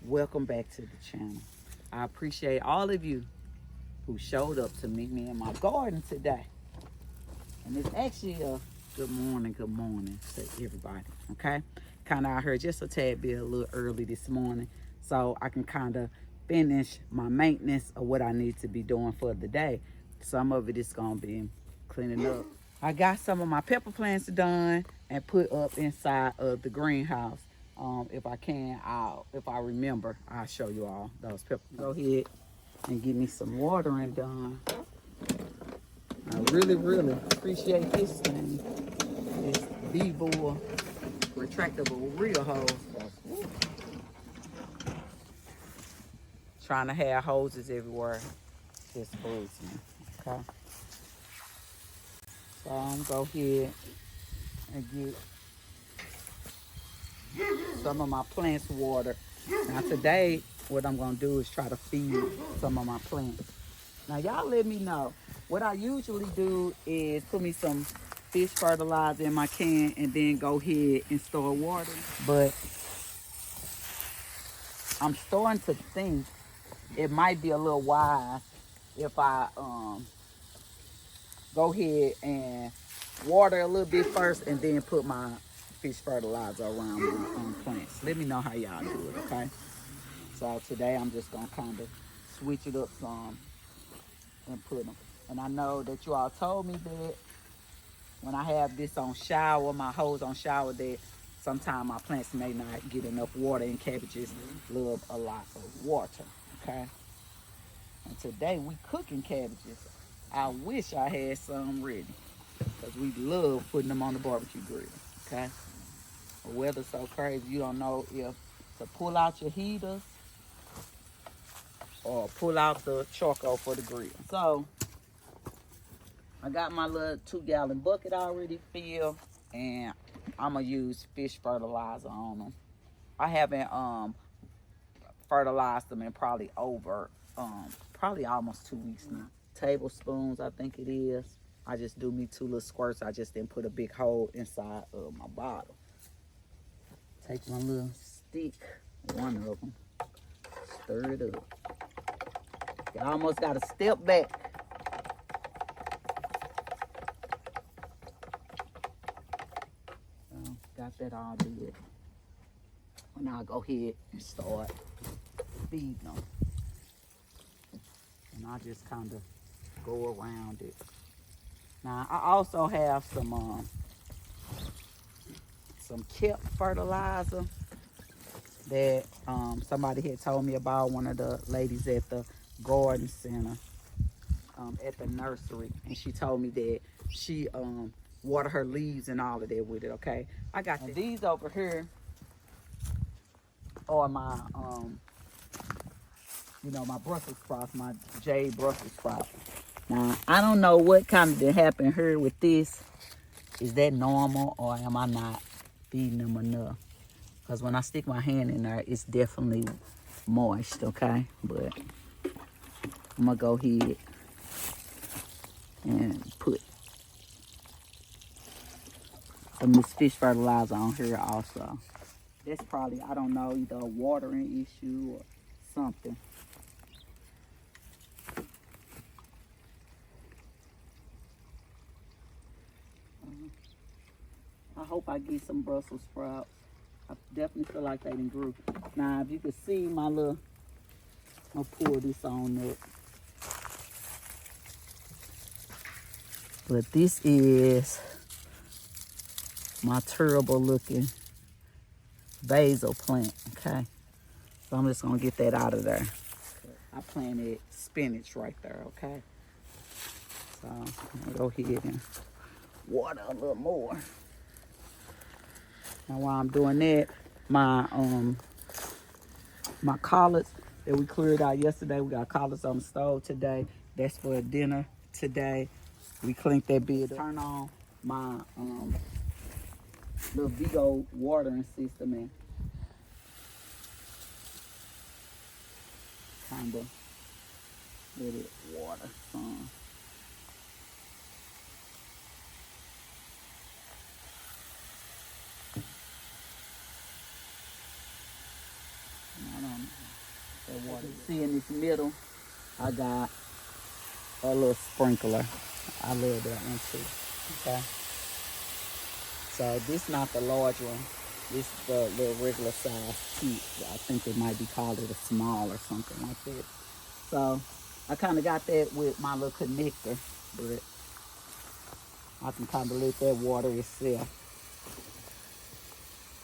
welcome back to the channel. I appreciate all of you who showed up to meet me in my garden today. And it's actually a good morning to everybody, okay? Kind of out here just a tad bit a little early this morning so I can kind of finish my maintenance of what I need to be doing for the day. Some of it is going to be cleaning up. I got some of my pepper plants done and put up inside of the greenhouse. If I can, if I remember, I'll show you all those peppers. Go ahead and give me some watering done. I really, really appreciate this thing. This Vego retractable reel hose. Trying to have hoses everywhere just fools me, okay? So I'm gonna go ahead and get some of my plants watered. Now today, what I'm gonna do is try to feed some of my plants. Now y'all let me know. What I usually do is put me some fish fertilizer in my can and then go ahead and start watering. But I'm starting to think it might be a little wise if I go ahead and water a little bit first and then put my fish fertilizer around my plants. Let me know how y'all do it, okay? So today I'm just gonna kind of switch it up some and put them. And I know that you all told me that when I have this on shower, my hose on shower, that sometimes my plants may not get enough water, and cabbages love a lot of water, okay? And today we cooking cabbages. I wish I had some ready because we love putting them on the barbecue grill, okay? The weather's so crazy, you don't know if to pull out your heaters or pull out the charcoal for the grill. So I got my little 2-gallon bucket already filled, and I'm gonna use fish fertilizer on them. I haven't fertilized them in probably almost 2 weeks now. Tablespoons, I think it is. I just do me 2 little squirts. I just didn't put a big hole inside of my bottle. Take my little stick, one of them, stir it up. You almost gotta step back. Got that all did. And I'll go ahead and start feeding them. And I just kind of go around it. Now I also have some kept fertilizer that somebody had told me about, one of the ladies at the garden center, at the nursery, and she told me that she water her leaves and all of that with it, okay? I got these over here are my my Brussels sprouts, my jade Brussels sprouts. Now I don't know what kind of did happen here with this. Is that normal, or am I not feeding them enough? Because when I stick my hand in there, it's definitely moist, okay? But I'm gonna go ahead and put some of this fish fertilizer on here also. That's probably, I don't know, either a watering issue or something. I hope I get some Brussels sprouts. I definitely feel like they done grew. Now, if you can see my little, I'll pour this on up. But this is my terrible looking basil plant, okay? So I'm just gonna get that out of there. I planted spinach right there, okay? So I'm gonna go ahead and water a little more. Now while I'm doing that, my collards that we cleared out yesterday, we got collards on the stove today. That's for dinner today. We cleaned that bit up. Turn on my little Vego watering system and kind of let it water some. I don't As you see in this middle, I got a little sprinkler. I love that one too. Okay. So this not the large one. This is the little regular size tip. I think they might be called it a small or something like that. So I kind of got that with my little connector, but I can kind of let that water itself.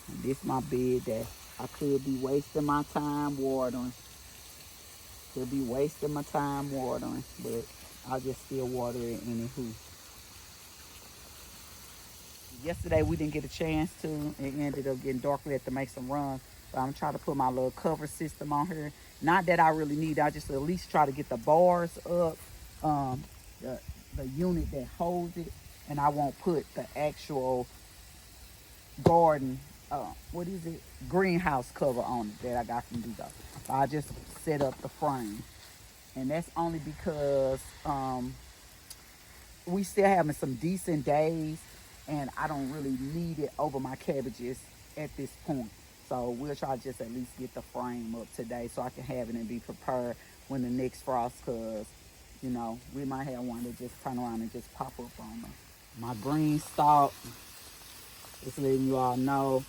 And this my bed that I could be wasting my time watering. Could be wasting my time watering, but I'll just still water it anywho. Yesterday we didn't get a chance to. It ended up getting dark. We had to make some runs. But I'm trying to put my little cover system on here. Not that I really need it. I just at least try to get the bars up. The unit that holds it. And I won't put the actual garden, what is it? Greenhouse cover on it that I got from Vego. I just set up the frame. And that's only because we still having some decent days. And I don't really need it over my cabbages at this point. So we'll try to just at least get the frame up today so I can have it and be prepared when the next frost comes. You know, we might have one that just turn around and just pop up on them. My GreenStalk, just letting you all know,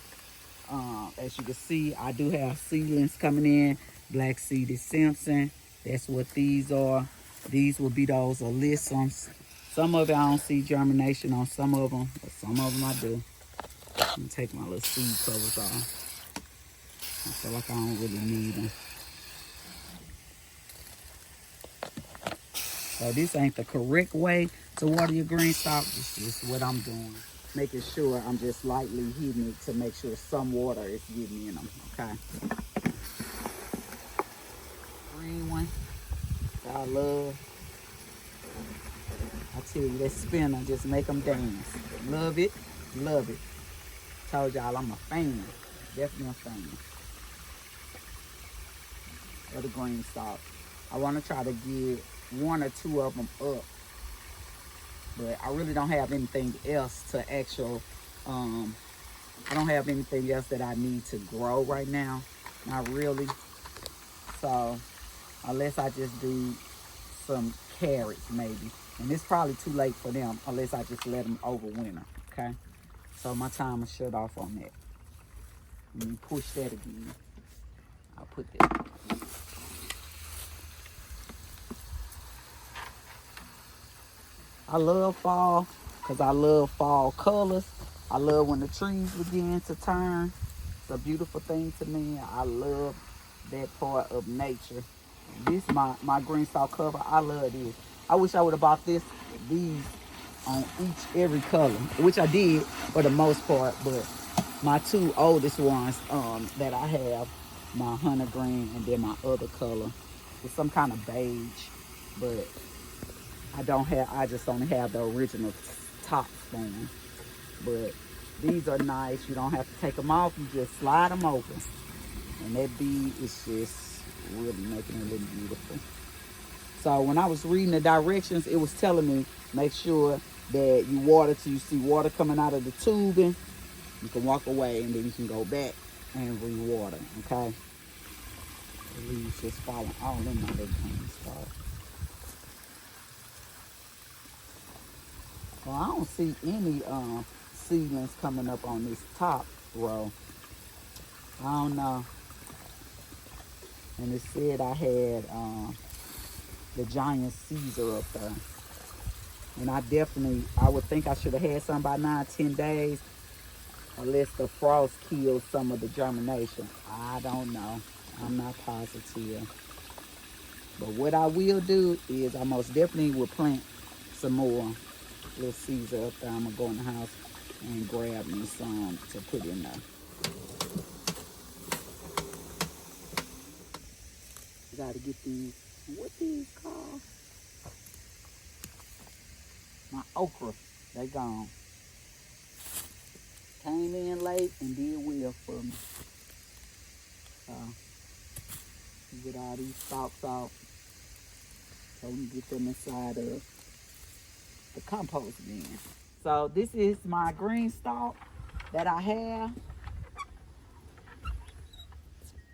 as you can see, I do have seedlings coming in. Black seeded Simpson, that's what these are. These will be those alyssums. Some of it I don't see germination on some of them, but some of them I do. Let me take my little seed covers off. I feel like I don't really need them. So this ain't the correct way to water your GreenStalk. This is what I'm doing. Making sure I'm just lightly hitting it to make sure some water is getting in them, okay? Green one, that I love. I tell you, that spinner just make them dance. Love it, love it. Told y'all I'm a fan, definitely a fan of the GreenStalk. I want to try to get 1 or 2 of them up, but I really don't have anything else to I don't have anything else that I need to grow right now, not really. So unless I just do some carrots maybe. And it's probably too late for them unless I just let them overwinter, okay? So my timer shut off on that. Let me push that again. I'll put that. I love fall because I love fall colors. I love when the trees begin to turn. It's a beautiful thing to me. I love that part of nature. This my GreenStalk cover. I love this. I wish I would have bought these on every color, which I did for the most part. But my 2 oldest ones that I have, my hunter green and then my other color, is some kind of beige. But I just only have the original top one. But these are nice. You don't have to take them off. You just slide them open. And that bead is just really making it look beautiful. So when I was reading the directions, it was telling me, make sure that you water till you see water coming out of the tubing. You can walk away and then you can go back and re-water, okay? The leaves just falling all in my little GreenStalk. Well, I don't see any seedlings coming up on this top row. I don't know. And it said I had the giant Caesar up there. And I would think I should have had some by 9-10 days, unless the frost kills some of the germination. I don't know. I'm not positive. But what I will do is I most definitely will plant some more little Caesar up there. I'm going to go in the house and grab me some to put in there. Got to get these, what these called? My okra, they gone. Came in late and did well for me. So, get all these stalks off so we can get them inside of the compost bin. So this is my GreenStalk that I have.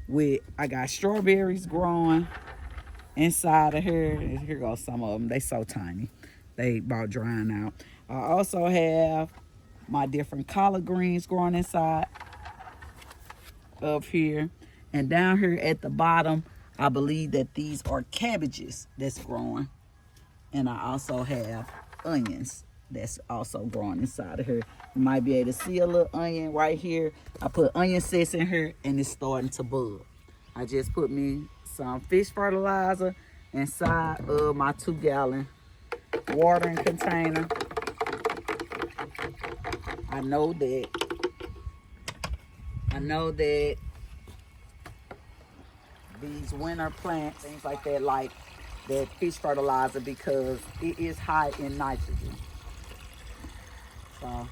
I got strawberries growing inside of here. Here goes some of them. They so tiny. They about drying out. I also have my different collard greens growing inside of here. And down here at the bottom, I believe that these are cabbages that's growing. And I also have onions that's also growing inside of here. You might be able to see a little onion right here. I put onion sets in here and it's starting to bud. I just put me some fish fertilizer inside of my 2-gallon watering container. I know that these winter plants, things like that fish fertilizer because it is high in nitrogen. So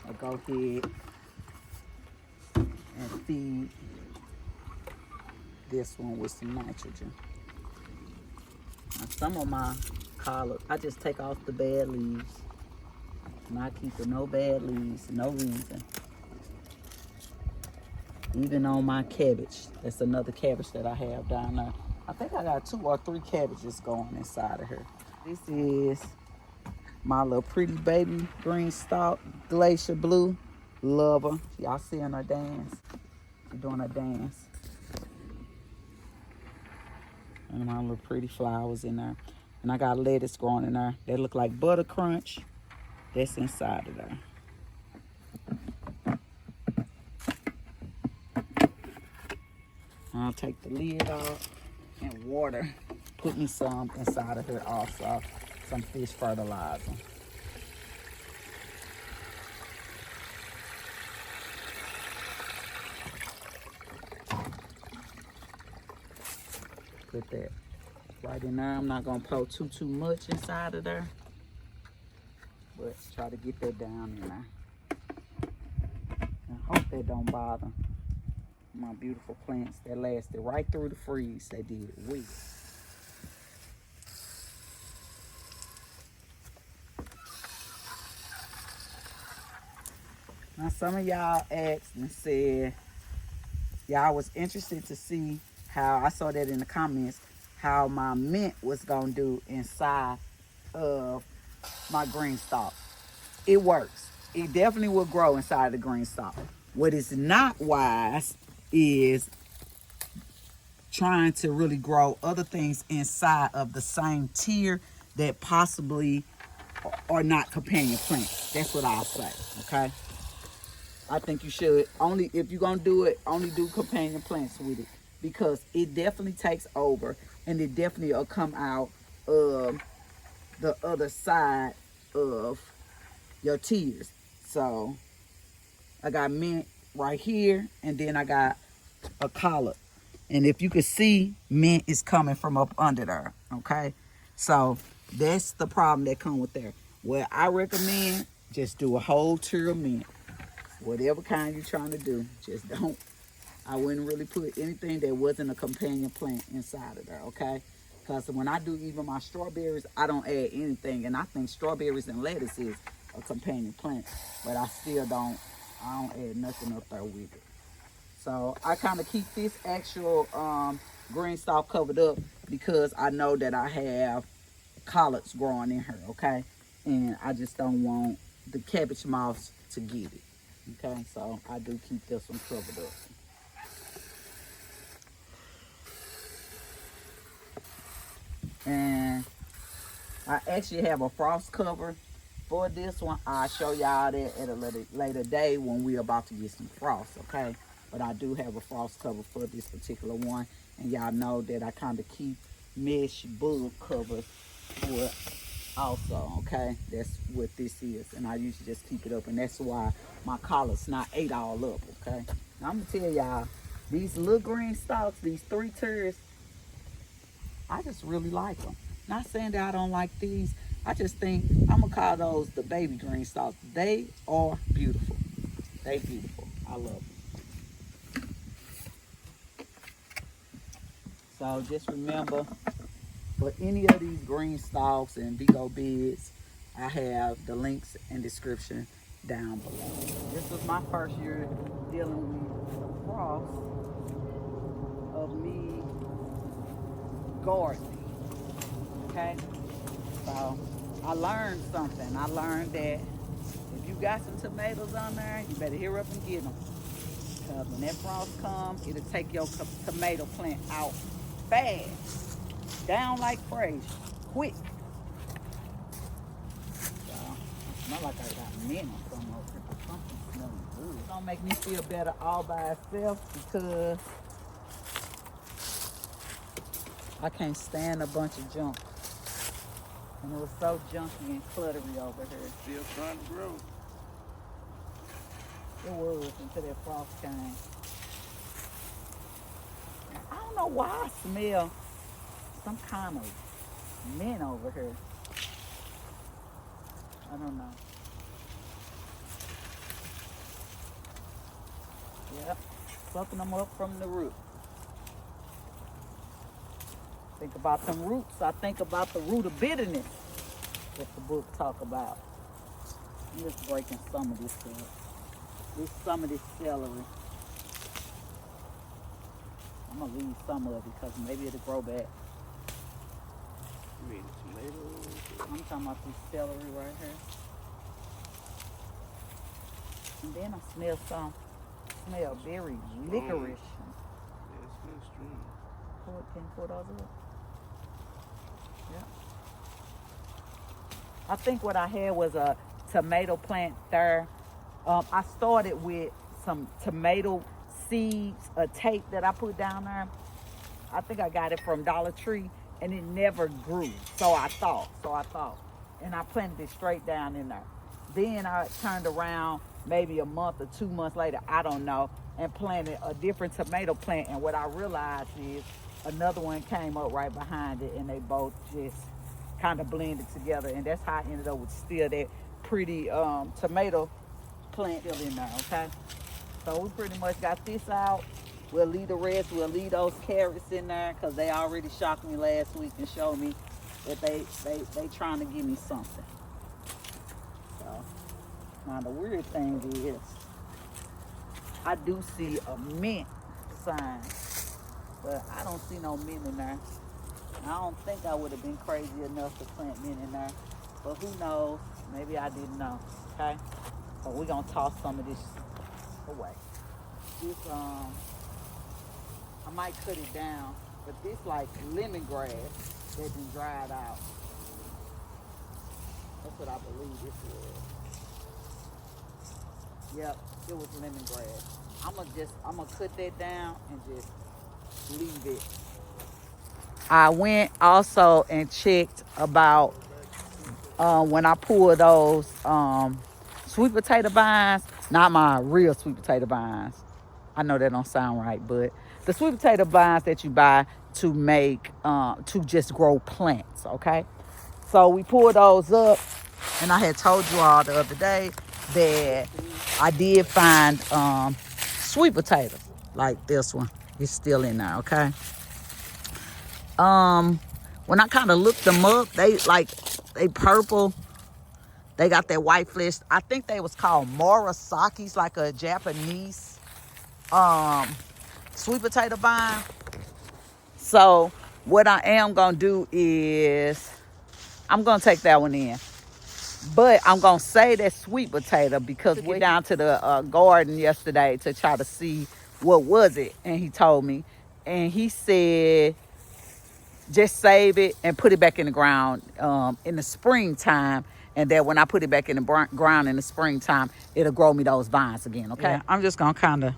I'll go ahead and feed this one with some nitrogen. Now some of my collard, I just take off the bad leaves. Not keeping no bad leaves, no reason. Even on my cabbage, that's another cabbage that I have down there. I think I got 2 or 3 cabbages going inside of here. This is my little pretty baby GreenStalk Glacier Blue. Love her. Y'all seeing her dance? She's doing her dance. And my little pretty flowers in there. And I got lettuce growing in there. They look like butter crunch. That's inside of there. I'll take the lid off and water. Put me some inside of here also. Some fish fertilizer. Put that right in there. I'm not gonna pour too much inside of there. But try to get that down in there. I hope that don't bother my beautiful plants that lasted right through the freeze. They did well. Now some of y'all asked and said y'all was interested to see how, I saw that in the comments, how my mint was gonna do inside of my GreenStalk. It works. It definitely will grow inside the GreenStalk. What is not wise is trying to really grow other things inside of the same tier that possibly are not companion plants. That's what I'll say, okay? I think you should, only if you're gonna do it, only do companion plants with it, because it definitely takes over and it definitely will come out of the other side of your tiers. So I got mint right here, and then I got a collard. And if you can see, mint is coming from up under there, okay? So that's the problem that come with there. What I recommend, just do a whole tier of mint. Whatever kind you're trying to do, just don't. I wouldn't really put anything that wasn't a companion plant inside of there, okay? Because when I do even my strawberries, I don't add anything. And I think strawberries and lettuce is a companion plant. But I don't add nothing up there with it. So I kind of keep this actual GreenStalk covered up because I know that I have collards growing in here, okay? And I just don't want the cabbage moths to get it, okay? So I do keep this one covered up. And I actually have a frost cover for this one. I'll show y'all that at a later day when we're about to get some frost, okay? But I do have a frost cover for this particular one. And y'all know that I kind of keep mesh bug covers for it also, okay? That's what this is. And I usually just keep it up. And that's why my collards not ate all up, okay? Now I'm going to tell y'all, these little GreenStalks, these 3 tiers, I just really like them. Not saying that I don't like these. I just think I'm going to call those the baby GreenStalks. They are beautiful. They beautiful. I love them. So just remember, for any of these GreenStalks and Vego beds, I have the links and description down below. This was my first year dealing with frost. gardening. Okay? So I learned something. I learned that if you got some tomatoes on there, you better hurry up and get them. Because when that frost comes, it'll take your tomato plant out fast. Down like crazy. Quick. So, I smell like I got mint or something over here, but something smelling good. It don't make me feel better all by itself because I can't stand a bunch of junk. And it was so junky and cluttery over here. Still trying to grow. It was until that frost came. I don't know why I smell some kind of mint over here. I don't know. Yep, sucking them up from the root. Think about them roots. I think about the root of bitterness that the book talk about. I'm just breaking some of this stuff. Some of this celery. I'm gonna leave some of it because maybe it'll grow back. You mean tomatoes? I'm talking about this celery right here. And then I smell very licorice. Yeah, it smells strong. Can you pour those up? Yeah. I think what I had was a tomato plant there. I started with some tomato seeds, a tape that I put down there. I think I got it from Dollar Tree, and it never grew. So I thought. And I planted it straight down in there. Then I turned around maybe a month or 2 months later, I don't know, and planted a different tomato plant. And what I realized is another one came up right behind it, and they both just kind of blended together. And that's how I ended up with still that pretty tomato plant still in there, okay? So we pretty much got this out. We'll leave the rest. We'll leave those carrots in there because they already shocked me last week and showed me that they trying to give me something. So now the weird thing is I do see a mint sign, but I don't see no mint in there. I don't think I would have been crazy enough to plant mint in there, but who knows? Maybe I didn't know. Okay, so we're gonna toss some of this away. This I might cut it down, but this like lemongrass that's been dried out. That's what I believe this was. Yep, it was lemongrass. I'm gonna cut that down and just leave it. I went also and checked about when I pull those sweet potato vines, not my real sweet potato vines. I know that don't sound right, but the sweet potato vines that you buy to make, to just grow plants, okay? So we pulled those up, and I had told you all the other day that I did find sweet potatoes like this one. It's still in there, okay? When I kind of looked them up, they purple. They got that white flesh. I think they was called Murasaki's, like a Japanese sweet potato vine. So what I am gonna do is I'm gonna take that one in, but I'm gonna say that sweet potato because we went down to the garden yesterday to try to see what was it, and he told me, and he said just save it and put it back in the ground in the springtime, and that when I put it back in the ground in the springtime, it'll grow me those vines again, okay? Yeah, I'm just gonna kind of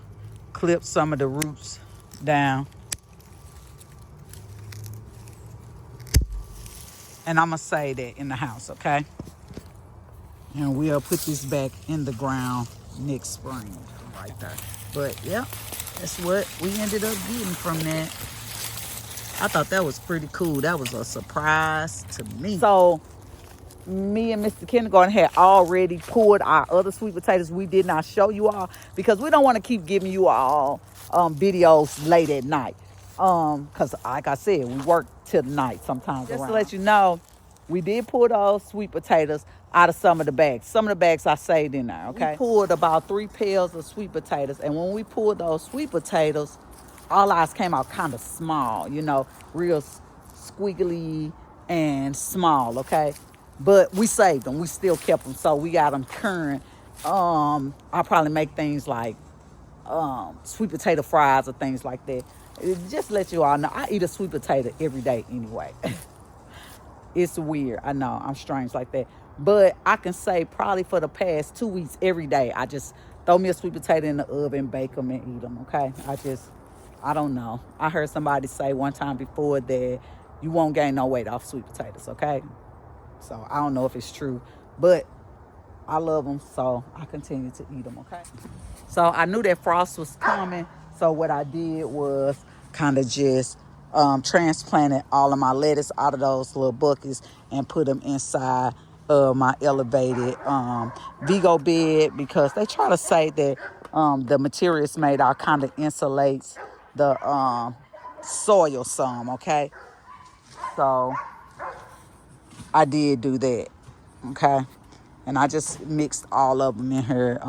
clip some of the roots down. And I'm gonna say that in the house, okay? And we'll put this back in the ground next spring, right there. But yeah, that's what we ended up getting from that. I thought that was pretty cool. That was a surprise to me. So me and Mr. Kindergarten had already pulled our other sweet potatoes. We did not show you all because we don't want to keep giving you all videos late at night. Because like I said, we work till night sometimes. Just to let you know, we did pull those sweet potatoes out of some of the bags. Some of the bags I saved in there, okay? We pulled about 3 pails of sweet potatoes. And when we pulled those sweet potatoes, all ours came out kind of small, you know, real squiggly and small, okay? But we saved them. We still kept them, so we got them current. I'll probably make things like sweet potato fries or things like that. Just let you all know, I eat a sweet potato every day anyway. It's weird. I know I'm strange like that. But I can say probably for the past 2 weeks, every day, I just throw me a sweet potato in the oven, bake them, and eat them, okay? I don't know. I heard somebody say one time before that you won't gain no weight off sweet potatoes, okay? So I don't know if it's true, but I love them, so I continue to eat them, okay? So I knew that frost was coming, so what I did was kind of just transplanted all of my lettuce out of those little buckets and put them inside of my elevated Vego bed, because they try to say that the material it's made out kind of insulates the soil some, okay? So I did do that, okay? And I just mixed all of them in here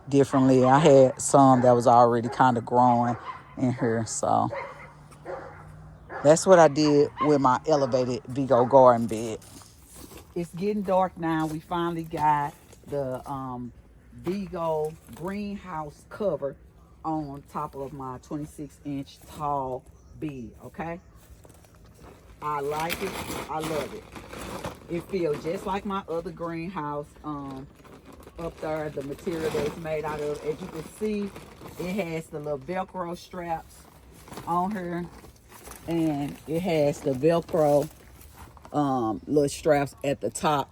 differently. I had some that was already kind of growing in here, so that's what I did with my elevated Vego garden bed. It's getting dark now. We finally got the Vego greenhouse cover on top of my 26-inch tall bed, okay? I like it. I love it. It feels just like my other greenhouse up there. The material that it's made out of, as you can see, it has the little Velcro straps on here, and it has the Velcro little straps at the top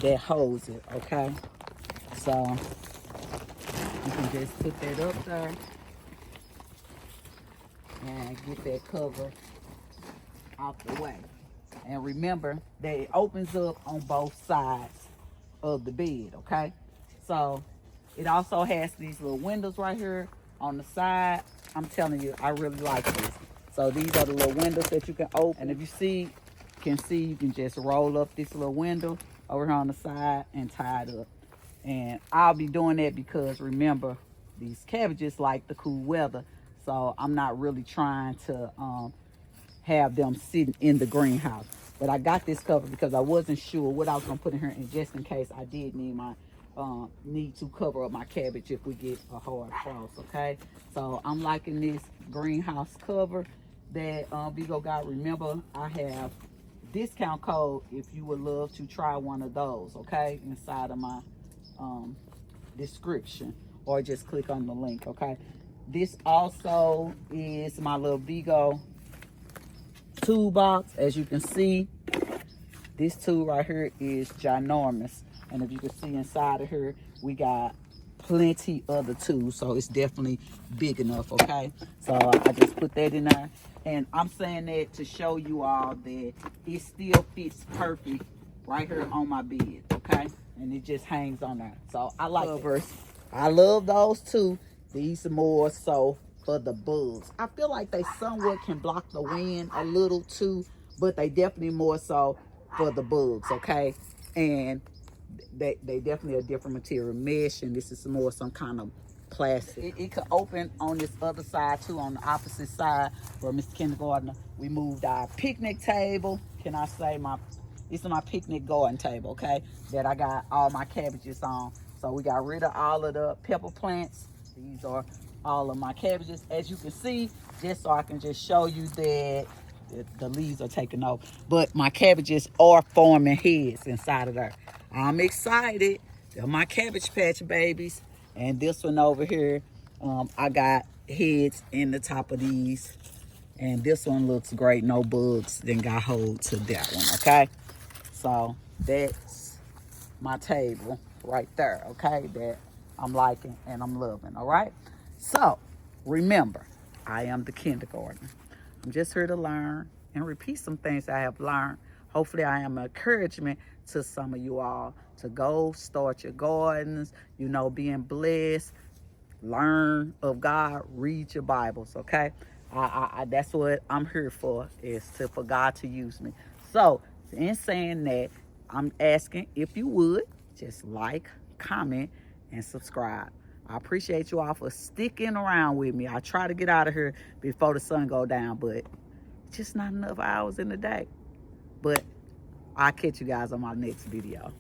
that holds it, okay? So you can just put that up there and get that cover out the way. And remember that it opens up on both sides of the bed, okay? So it also has these little windows right here on the side. I'm telling you, I really like this. So these are the little windows that you can open. And if you can see, you can just roll up this little window over here on the side and tie it up. And I'll be doing that because remember, these cabbages like the cool weather. So I'm not really trying to have them sitting in the greenhouse. But I got this cover because I wasn't sure what I was gonna put in here, and just in case I did need to cover up my cabbage if we get a hard frost, okay? So I'm liking this greenhouse cover that Vego got. Remember, I have discount code if you would love to try one of those, okay? Inside of my description, or just click on the link, okay? This also is my little Vego toolbox. As you can see, this tool right here is ginormous, and if you can see inside of here, we got plenty other tools, so it's definitely big enough, okay? So I just put that in there, and I'm saying that to show you all that it still fits perfect right here on my bed, okay? And it just hangs on there. So I like covers. I love those too. These are more so for the bugs. I feel like they somewhat can block the wind a little too, but they definitely more so for the bugs, okay? And they definitely a different material, mesh, and this is more some kind of plastic. It could open on this other side too, on the opposite side where Mr. Kindergartner, we moved our picnic table. Can I say this is my picnic garden table, okay? That I got all my cabbages on. So we got rid of all of the pepper plants. These are all of my cabbages. As you can see, just so I can just show you that the leaves are taking off, but my cabbages are forming heads inside of there. I'm excited. They're my Cabbage Patch babies. And this one over here, I got heads in the top of these. And this one looks great. No bugs then got hold to that one, okay? So that's my table right there, okay? That I'm liking and I'm loving, all right? So remember, I am the kindergartner. I'm just here to learn and repeat some things I have learned. Hopefully I am an encouragement to some of you all to go start your gardens, you know, being blessed, learn of God, read your Bibles, okay? That's what I'm here for, is for God to use me. So in saying that, I'm asking if you would just like, comment, and subscribe. I appreciate you all for sticking around with me. I try to get out of here before the sun go down, but Just not enough hours in the day. But I'll catch you guys on my next video.